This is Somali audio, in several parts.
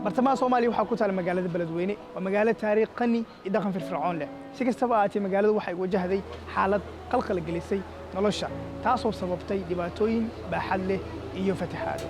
bartamaha Soomaaliya waxaa ku taal magaalada Beledweyne waa magaalo taariikh qani iyo dhaqan firfircoon leh si kastaba ahaatee magaaladu waxay wajahday xaalad qalqal gelisay nolosha taasoo sababtay dhibaatooyin baaxad leh iyo fatahaado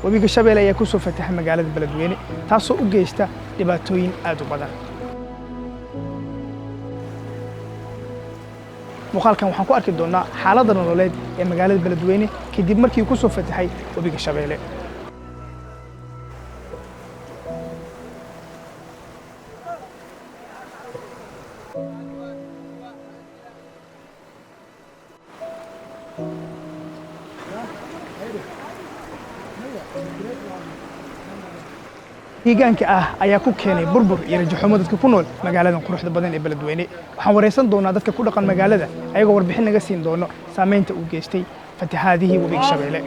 webiga Shabeelle ayaa ku soo fatahay magaalada Beledweyne taasoo u geysta dhibaatooyin aad u badan muuqaalkan waxaan ku arki doonaa xaaladda nololeed ee magaalada Beledweyne kadib markii uu ku soo fatahay webiga Shabeelle deegaanka ayaa ku keenay burbur iyo rajo xumo dadka ku nool magaaladan quruxda badan ee Beledweyne waxaan wareysan doonaa dadka ku dhaqan magaalada ayagoo warbixin naga siin doono saameynta uu geystay fatahaadihii webiga Shabeelle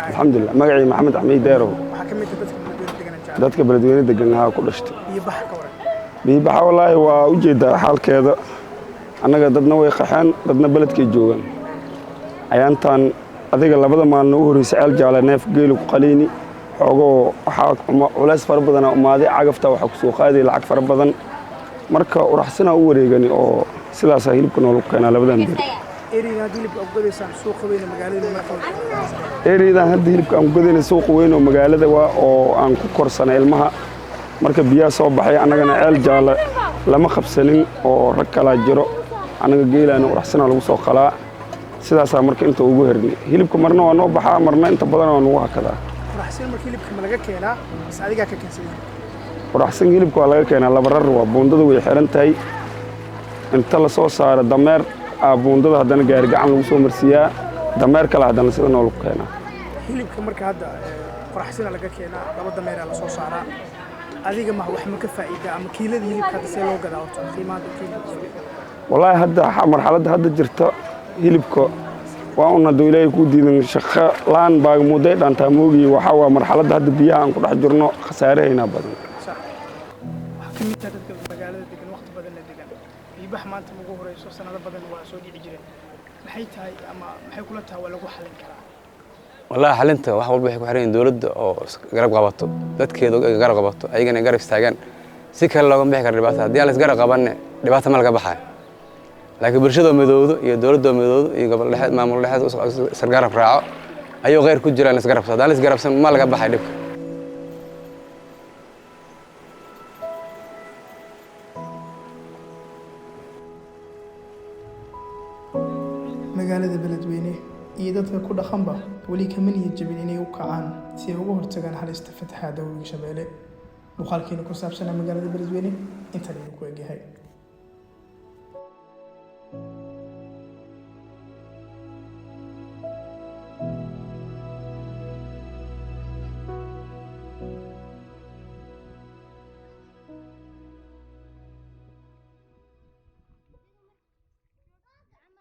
alxamdulilah magacii maxamed axmed deerow dadka Beledweyne deganaa ku dhashtay biibaxa wallaahi waa u jeedaa xaalkeeda annaga dadna way qaxeen dadna beledkay joogaan ayaantan adiga labada maalin u horeysay ceel jaale neef geelu ku qaliini xoogoo waxaa culays fara badan umaaday cagafta waxa ku soo qaaday lacag fara badan marka uraxsana u wareegani oo sidaas hilibka nool ku keenaa labadan bir eriidan hadda hilibka aan godayna suuq weyn oo magaalada waa oo aan ku korsanay ilmaha marka biyaha soo baxay annagana ceel jaale lama qabsanin oo rag kala jiro anaga geelaana uraxsana lagu soo qalaa sidaas marka inta ugu herni hilibka marna waa noo baxaa marna inta badan waa nagu hakadaa uraxsan markii hilibka ma laga keenaa is adiga ka keensaday uraxsan hilibka waa laga keenaa laba rar waa buundada way xiran tahay inta la soo saaro dameer buundada haddana gaari gacan lagu soo marsiiyaa dameer kale haddana sida nool ku keenaa hilibka marka hadda uraxsana laga keenaa laba dameer la soo saaraa adiga ma wax ma ka faa'iido ama kiilada hilibka hadda see loo gadaa qiimaha wallaahi hadda marxaladda hadda jirta hilibka waa una dawladda ku diidan shaqo laan baa muddo dhantaa moogi waxa waa marxaladda hadda biyaha aan ku dhex jirno khasaareyna badan kamida dadka magaalada degan waqti badan la degan biibax maanta ugu horeyso sanado badan waa soo dhici jireen maxay tahay ama maxay kula tahay waa lagu xalin karaa والله حلنت wax walba waxay ku xireen dawladda oo garab qabato dadkeedu garab qabato ayagana garab istaagan si kale looga bixi karo dhibaatada hadii aan la isgarab qaban dhibaato ma laga baxay laakiin bulshada midowdo iyo dawladda midowdo iyo gobol dhexe maamul dhexe sargaar raaco ayuu qeyr ku jiraan isgarab hadaan isgarabsan ma laga baxay dhibka magaalada Beledweyne iyo dadka ku dhaqanba wali kama niyad jabin inay u kacaan si ay uga hortagaan halista fatahaadda webiga Shabeelle muuqaalkeena ku saabsan magaalada Beledweyne inta ay ku eegyahay